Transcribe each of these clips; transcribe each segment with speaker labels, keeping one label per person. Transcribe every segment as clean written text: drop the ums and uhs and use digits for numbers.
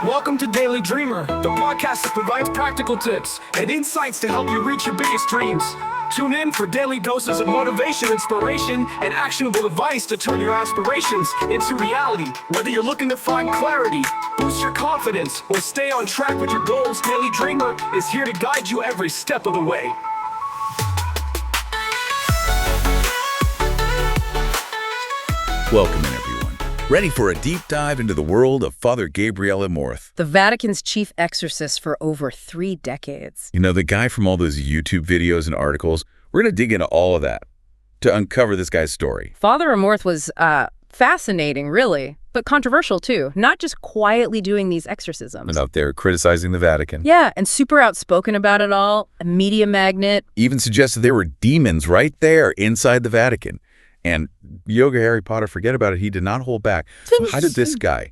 Speaker 1: Welcome to Daily Dreamer, the podcast that provides practical tips and insights to help you reach your biggest dreams. Tune in for daily doses of motivation, inspiration, and actionable advice to turn your aspirations into reality. Whether you're looking to find clarity, boost your confidence, or stay on track with your goals, Daily Dreamer is here to guide you every step of the way.
Speaker 2: Welcome in, everyone. Ready for a deep dive into the world of Father Gabriele Amorth?
Speaker 3: The Vatican's chief exorcist for over 3 decades.
Speaker 2: You know, the guy from all those YouTube videos and articles. We're going to dig into all of that to uncover this guy's story.
Speaker 3: Father Amorth was fascinating, really, but controversial, too. Not just quietly doing these exorcisms.
Speaker 2: And out there criticizing the Vatican.
Speaker 3: Yeah, and super outspoken about it all, a media magnet.
Speaker 2: Even suggested there were demons right there inside the Vatican. And Yoga Harry Potter, forget about it, he did not hold back. So how did this guy,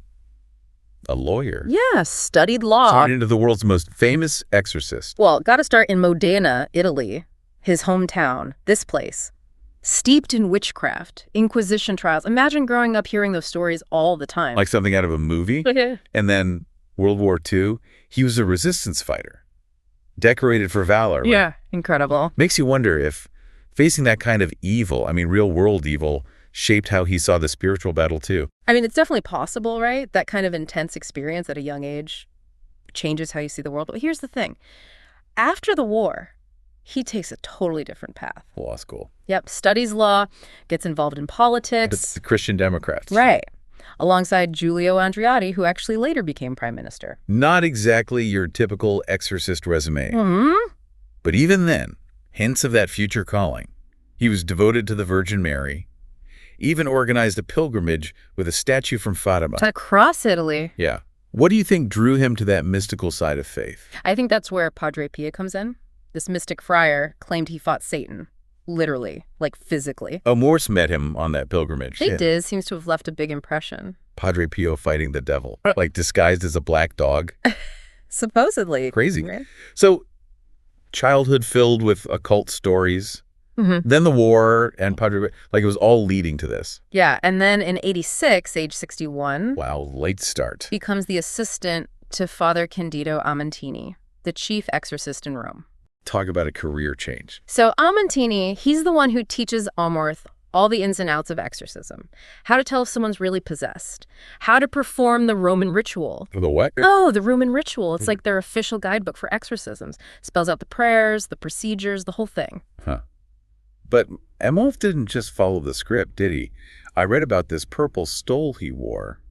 Speaker 2: a lawyer,
Speaker 3: studied law,
Speaker 2: turn into the world's most famous exorcist?
Speaker 3: Well, got to start in Modena, Italy, his hometown, this place. Steeped in witchcraft, Inquisition trials. Imagine growing up hearing those stories all the time.
Speaker 2: Like something out of a movie. And then World War II, he was a resistance fighter, decorated for valor. Right?
Speaker 3: Yeah, incredible.
Speaker 2: Makes you wonder if facing that kind of evil, real-world evil, shaped how he saw the spiritual battle, too.
Speaker 3: I mean, it's definitely possible, right? That kind of intense experience at a young age changes how you see the world. But here's the thing. After the war, he takes a totally different path.
Speaker 2: Law school.
Speaker 3: Yep, studies law, gets involved in politics.
Speaker 2: The Christian Democrats.
Speaker 3: Right. Alongside Giulio Andreotti, who actually later became prime minister.
Speaker 2: Not exactly your typical exorcist resume. But even then, hints of that future calling. He was devoted to the Virgin Mary, even organized a pilgrimage with a statue from Fatima.
Speaker 3: Across Italy.
Speaker 2: Yeah. What do you think drew him to that mystical side of faith?
Speaker 3: I think that's where Padre Pio comes in. This mystic friar claimed he fought Satan, literally, like physically.
Speaker 2: Amorth met him on that pilgrimage.
Speaker 3: They did. Seems to have left a big impression.
Speaker 2: Padre Pio fighting the devil, like disguised as a black dog.
Speaker 3: Supposedly.
Speaker 2: Crazy.
Speaker 3: Right?
Speaker 2: So, childhood filled with occult stories. Then the war and Padre, it was all leading to this.
Speaker 3: Yeah, and then in 86, age 61.
Speaker 2: Wow, late start.
Speaker 3: Becomes the assistant to Father Candido Amontini, the chief exorcist in Rome.
Speaker 2: Talk about a career change.
Speaker 3: So Amontini, he's the one who teaches Amorth all the ins and outs of exorcism. How to tell if someone's really possessed. How to perform the Roman ritual.
Speaker 2: The what?
Speaker 3: Oh, the Roman ritual. It's like their official guidebook for exorcisms. Spells out the prayers, the procedures, the whole thing.
Speaker 2: Huh. But Amorth didn't just follow the script, did he? I read about this purple stole he wore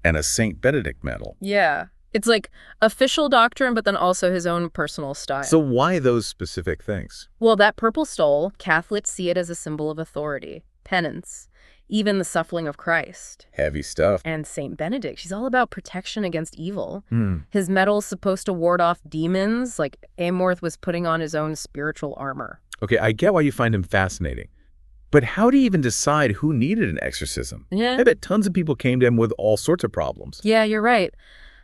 Speaker 2: and a St. Benedict medal.
Speaker 3: Yeah. It's like official doctrine, but then also his own personal style.
Speaker 2: So why those specific things?
Speaker 3: Well, that purple stole, Catholics see it as a symbol of authority, penance, even the suffering of Christ.
Speaker 2: Heavy stuff.
Speaker 3: And St. Benedict, she's all about protection against evil. His medal's supposed to ward off demons, like Amorth was putting on his own spiritual armor.
Speaker 2: Okay, I get why you find him fascinating. But how do you even decide who needed an exorcism?
Speaker 3: Yeah.
Speaker 2: I bet tons of people came to him with all sorts of problems.
Speaker 3: Yeah, you're right.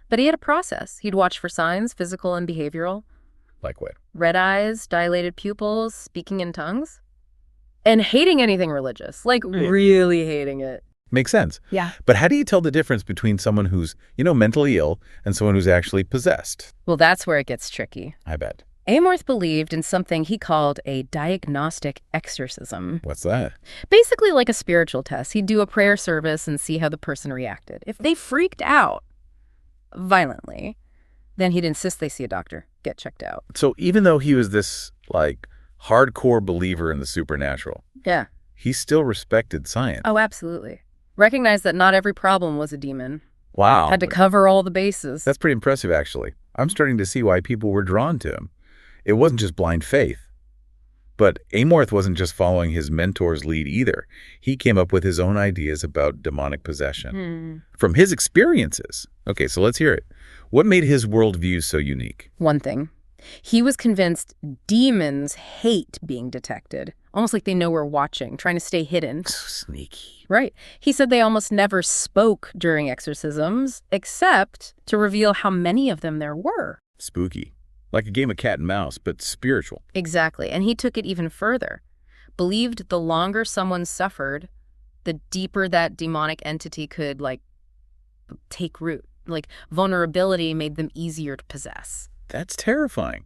Speaker 3: But he had a process. He'd watch for signs, physical and behavioral.
Speaker 2: Like what?
Speaker 3: Red eyes, dilated pupils, speaking in tongues. And hating anything religious. Like, really hating it.
Speaker 2: Makes sense.
Speaker 3: Yeah.
Speaker 2: But how do you tell the difference between someone who's, mentally ill and someone who's actually possessed?
Speaker 3: Well, that's where it gets tricky.
Speaker 2: I bet.
Speaker 3: Amorth believed in something he called a diagnostic exorcism.
Speaker 2: What's that?
Speaker 3: Basically like a spiritual test. He'd do a prayer service and see how the person reacted. If they freaked out violently, then he'd insist they see a doctor, get checked out.
Speaker 2: So even though he was this, hardcore believer in the supernatural,
Speaker 3: Yeah.
Speaker 2: he still respected science.
Speaker 3: Oh, absolutely. Recognized that not every problem was a demon.
Speaker 2: Wow.
Speaker 3: Had to cover all the bases.
Speaker 2: That's pretty impressive, actually. I'm starting to see why people were drawn to him. It wasn't just blind faith. But Amorth wasn't just following his mentor's lead either. He came up with his own ideas about demonic possession. From his experiences. Okay, so let's hear it. What made his worldview so unique?
Speaker 3: One thing. He was convinced demons hate being detected. Almost like they know we're watching, trying to stay hidden.
Speaker 2: Sneaky.
Speaker 3: Right. He said they almost never spoke during exorcisms, except to reveal how many of them there were.
Speaker 2: Spooky. Like a game of cat and mouse, but spiritual.
Speaker 3: Exactly. And he took it even further. Believed the longer someone suffered, the deeper that demonic entity could, take root. vulnerability made them easier to possess.
Speaker 2: That's terrifying.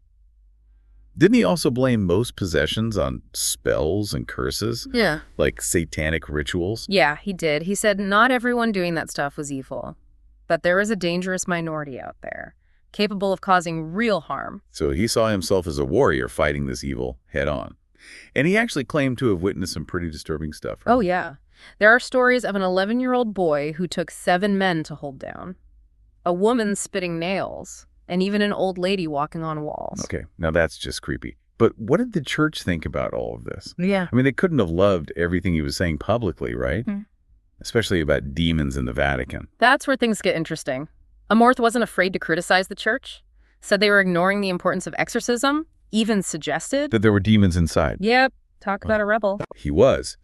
Speaker 2: Didn't he also blame most possessions on spells and curses?
Speaker 3: Yeah.
Speaker 2: Like satanic rituals?
Speaker 3: Yeah, he did. He said not everyone doing that stuff was evil, but there is a dangerous minority out there, capable of causing real harm.
Speaker 2: So he saw himself as a warrior fighting this evil head on. And he actually claimed to have witnessed some pretty disturbing stuff.
Speaker 3: Oh, yeah. There are stories of an 11-year-old boy who took 7 men to hold down, a woman spitting nails, and even an old lady walking on walls.
Speaker 2: Okay, now that's just creepy. But what did the church think about all of this?
Speaker 3: Yeah.
Speaker 2: I mean, they couldn't have loved everything he was saying publicly, right? Especially about demons in the Vatican.
Speaker 3: That's where things get interesting. Amorth wasn't afraid to criticize the church, said they were ignoring the importance of exorcism, even suggested
Speaker 2: That there were demons inside.
Speaker 3: Yep. Talk about a rebel.
Speaker 2: He was.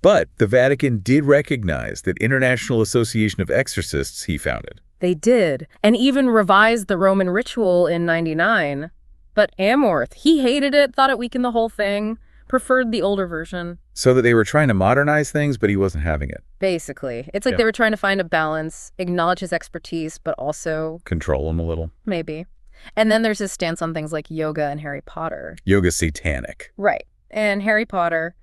Speaker 2: But the Vatican did recognize that International Association of Exorcists he founded.
Speaker 3: They did, and even revised the Roman ritual in 99. But Amorth, he hated it, thought it weakened the whole thing, preferred the older version.
Speaker 2: So that they were trying to modernize things, but he wasn't having it.
Speaker 3: Basically. It's like
Speaker 2: Yeah.
Speaker 3: they were trying to find a balance, acknowledge his expertise, but also
Speaker 2: Control him a little.
Speaker 3: maybe. And then there's his stance on things like yoga and Harry Potter.
Speaker 2: Yoga's satanic.
Speaker 3: Right. And Harry Potter,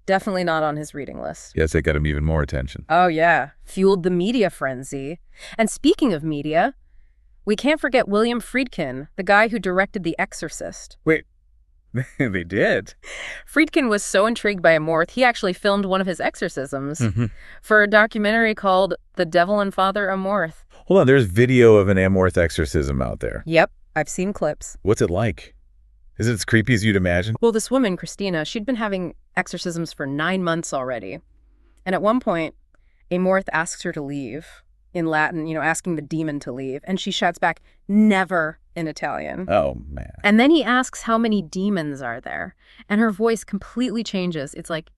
Speaker 3: definitely not on his reading list.
Speaker 2: Yes, that got him even more attention.
Speaker 3: Oh, yeah. Fueled the media frenzy. And speaking of media, we can't forget William Friedkin, the guy who directed The Exorcist.
Speaker 2: Wait, they did?
Speaker 3: Friedkin was so intrigued by Amorth, he actually filmed one of his exorcisms for a documentary called The Devil and Father Amorth.
Speaker 2: Hold on, there's video of an Amorth exorcism out there.
Speaker 3: Yep, I've seen clips.
Speaker 2: What's it like? Is it as creepy as you'd imagine?
Speaker 3: Well, this woman, Christina, she'd been having exorcisms for 9 months already. And at one point, Amorth asks her to leave in Latin, asking the demon to leave. And she shouts back, "Never," in Italian.
Speaker 2: Oh, man.
Speaker 3: And then he asks how many demons are there. And her voice completely changes. It's like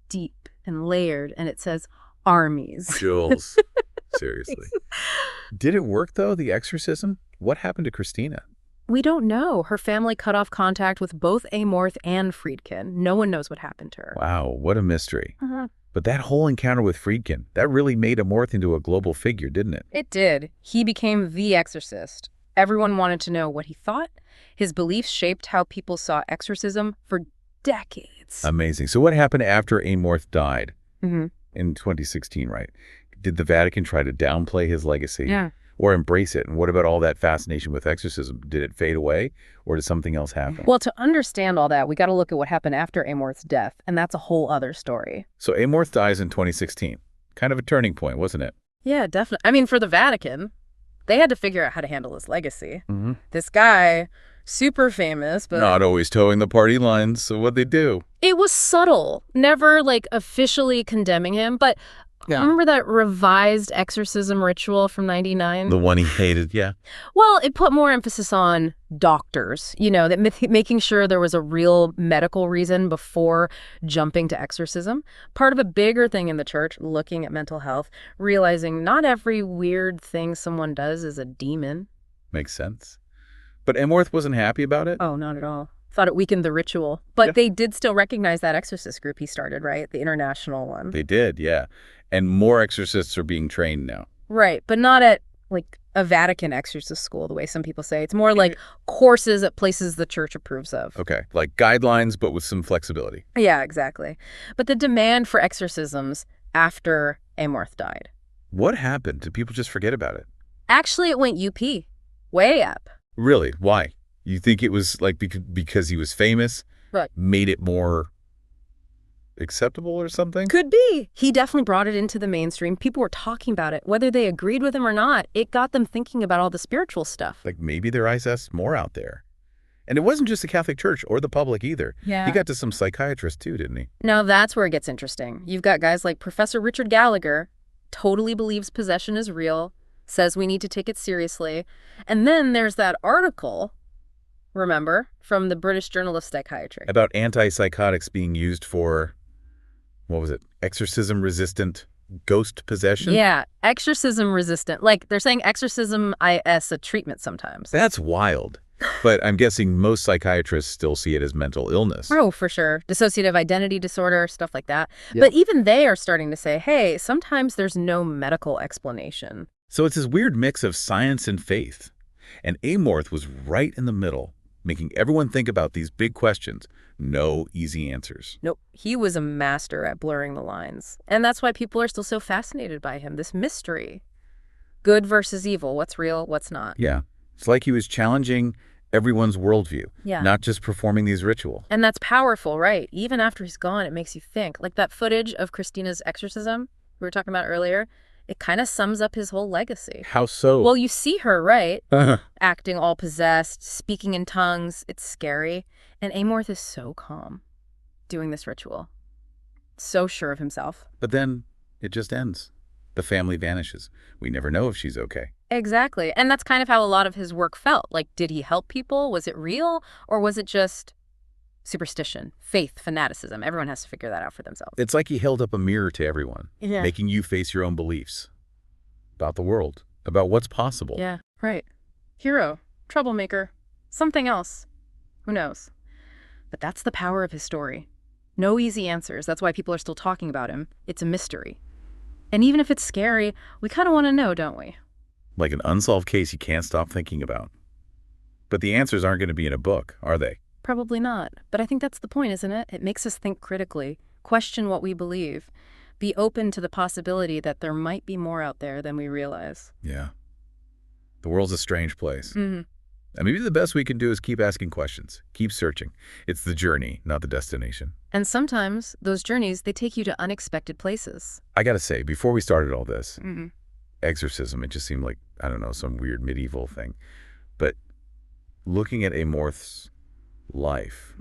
Speaker 3: deep and layered. And it says, armies.
Speaker 2: Jules. Seriously. Did it work, though, the exorcism? What happened to Christina?
Speaker 3: We don't know. Her family cut off contact with both Amorth and Friedkin. No one knows what happened to her.
Speaker 2: Wow, what a mystery. But that whole encounter with Friedkin, that really made Amorth into a global figure, didn't it?
Speaker 3: It did. He became the exorcist. Everyone wanted to know what he thought. His beliefs shaped how people saw exorcism for decades.
Speaker 2: Amazing. So what happened after Amorth died
Speaker 3: Mm-hmm.
Speaker 2: in 2016, right? Did the Vatican try to downplay his legacy?
Speaker 3: Yeah.
Speaker 2: Or embrace it? And what about all that fascination with exorcism? Did it fade away, or did something else happen?
Speaker 3: Well, to understand all that, we got to look at what happened after Amorth's death, and that's a whole other story.
Speaker 2: So Amorth dies in 2016. Kind of a turning point, wasn't it?
Speaker 3: Yeah, definitely. I mean, for the Vatican, they had to figure out how to handle his legacy. This guy, super famous, but
Speaker 2: Not always towing the party lines, so what'd they do?
Speaker 3: it was subtle. Never, officially condemning him, but remember that revised exorcism ritual from 99?
Speaker 2: The one he hated, yeah.
Speaker 3: Well, it put more emphasis on doctors, that making sure there was a real medical reason before jumping to exorcism. Part of a bigger thing in the church, looking at mental health, realizing not every weird thing someone does is a demon.
Speaker 2: Makes sense. But Amorth wasn't happy about it?
Speaker 3: Oh, not at all. Thought it weakened the ritual. But they did still recognize that exorcist group he started, right? The international one.
Speaker 2: They did, yeah. And more exorcists are being trained now.
Speaker 3: Right, but not at, a Vatican exorcist school, the way some people say. It's more like courses at places the church approves of.
Speaker 2: Okay, like guidelines, but with some flexibility.
Speaker 3: Yeah, exactly. But the demand for exorcisms after Amorth died.
Speaker 2: What happened? Did people just forget about it?
Speaker 3: Actually, it went UP. Way up.
Speaker 2: Really? Why? You think it was because he was famous?
Speaker 3: Right.
Speaker 2: Made it more acceptable or something?
Speaker 3: Could be. He definitely brought it into the mainstream. People were talking about it. Whether they agreed with him or not, it got them thinking about all the spiritual stuff.
Speaker 2: Like maybe there is more out there. And it wasn't just the Catholic Church or the public either.
Speaker 3: Yeah.
Speaker 2: He got to some psychiatrists too, didn't he?
Speaker 3: Now that's where it gets interesting. You've got guys like Professor Richard Gallagher, totally believes possession is real, says we need to take it seriously. And then there's that article, remember, from the British Journal of Psychiatry.
Speaker 2: About antipsychotics being used for, what was it, exorcism-resistant ghost possession?
Speaker 3: Yeah, exorcism resistant. They're saying exorcism is a treatment sometimes.
Speaker 2: That's wild. But I'm guessing most psychiatrists still see it as mental illness.
Speaker 3: Oh, for sure. Dissociative identity disorder, stuff like that. Yep. But even they are starting to say, hey, sometimes there's no medical explanation.
Speaker 2: So it's this weird mix of science and faith. And Amorth was right in the middle, making everyone think about these big questions. No easy answers.
Speaker 3: Nope, he was a master at blurring the lines. And that's why people are still so fascinated by him, this mystery. Good versus evil, what's real, what's not.
Speaker 2: Yeah. It's like he was challenging everyone's worldview,
Speaker 3: Yeah.
Speaker 2: not just performing these rituals.
Speaker 3: And that's powerful, right? Even after he's gone, it makes you think. Like that footage of Christina's exorcism we were talking about earlier, it kind of sums up his whole legacy.
Speaker 2: How so?
Speaker 3: Well, you see her, right? Acting all possessed, speaking in tongues. It's scary. And Amorth is so calm doing this ritual. So sure of himself.
Speaker 2: But then it just ends. The family vanishes. We never know if she's okay.
Speaker 3: Exactly. And that's kind of how a lot of his work felt. Like, did he help people? Was it real? Or was it just superstition, faith, fanaticism? Everyone has to figure that out for themselves.
Speaker 2: It's like he held up a mirror to everyone, making you face your own beliefs about the world, about what's possible.
Speaker 3: Yeah, right. Hero, troublemaker, something else. Who knows? But that's the power of his story. No easy answers. That's why people are still talking about him. It's a mystery. And even if it's scary, we kind of want to know, don't we?
Speaker 2: Like an unsolved case you can't stop thinking about. But the answers aren't going to be in a book, are they?
Speaker 3: Probably not. But I think that's the point, isn't it? It makes us think critically, question what we believe, be open to the possibility that there might be more out there than we realize.
Speaker 2: Yeah. The world's a strange place.
Speaker 3: Mm-hmm.
Speaker 2: And maybe the best we can do is keep asking questions, keep searching. It's the journey, not the destination.
Speaker 3: And sometimes those journeys, they take you to unexpected places.
Speaker 2: I gotta say, before we started all this,
Speaker 3: Mm-hmm.
Speaker 2: exorcism, it just seemed like, I don't know, some weird medieval thing. But looking at Amorth's life,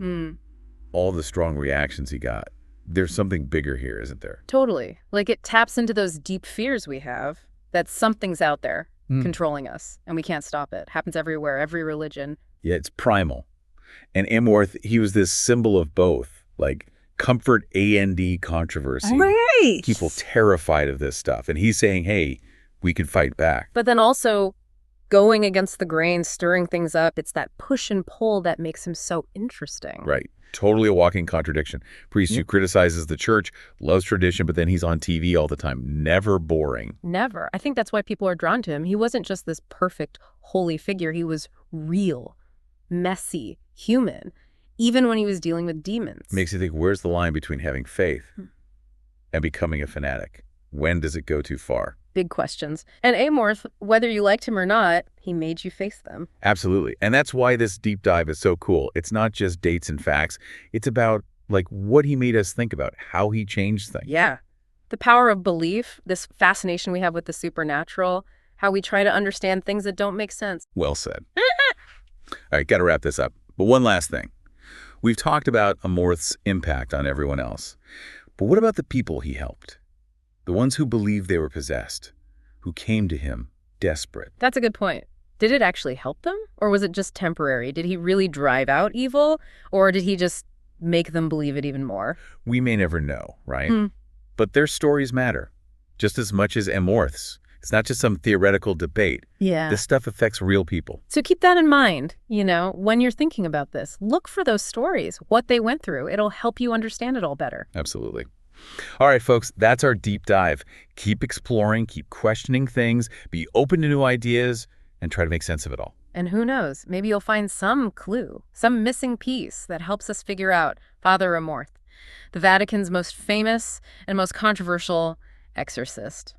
Speaker 2: all the strong reactions he got, there's something bigger here, isn't there?
Speaker 3: Totally. Like it taps into those deep fears we have that something's out there controlling us and we can't stop it. Happens everywhere, every religion.
Speaker 2: Yeah, it's primal. And Amorth, he was this symbol of both, like comfort and controversy.
Speaker 3: Right.
Speaker 2: People terrified of this stuff. And he's saying, hey, we can fight back.
Speaker 3: But then also going against the grain, stirring things up. It's that push and pull that makes him so interesting.
Speaker 2: Right. Totally a walking contradiction. Priest who criticizes the church, loves tradition, but then he's on TV all the time. Never boring.
Speaker 3: Never. I think that's why people are drawn to him. He wasn't just this perfect, holy figure. He was real, messy, human, even when he was dealing with demons.
Speaker 2: Makes you think, where's the line between having faith and becoming a fanatic? When does it go too far?
Speaker 3: Big questions. And Amorth, whether you liked him or not, he made you face them.
Speaker 2: Absolutely. And that's why this deep dive is so cool. It's not just dates and facts. It's about like what he made us think about, how he changed things.
Speaker 3: Yeah. The power of belief, this fascination we have with the supernatural, how we try to understand things that don't make sense.
Speaker 2: Well said. All right, got to wrap this up. But one last thing. We've talked about Amorth's impact on everyone else. But what about the people he helped? The ones who believed they were possessed, who came to him desperate.
Speaker 3: That's a good point. Did it actually help them? Or was it just temporary? Did he really drive out evil? Or did he just make them believe it even more?
Speaker 2: We may never know, right? But their stories matter, just as much as Amorth's. It's not just some theoretical debate.
Speaker 3: Yeah.
Speaker 2: This stuff affects real people.
Speaker 3: So keep that in mind, when you're thinking about this. Look for those stories, what they went through. It'll help you understand it all better.
Speaker 2: Absolutely. All right, folks, that's our deep dive. Keep exploring, keep questioning things, be open to new ideas, and try to make sense of it all.
Speaker 3: And who knows, maybe you'll find some clue, some missing piece that helps us figure out Father Amorth, the Vatican's most famous and most controversial exorcist.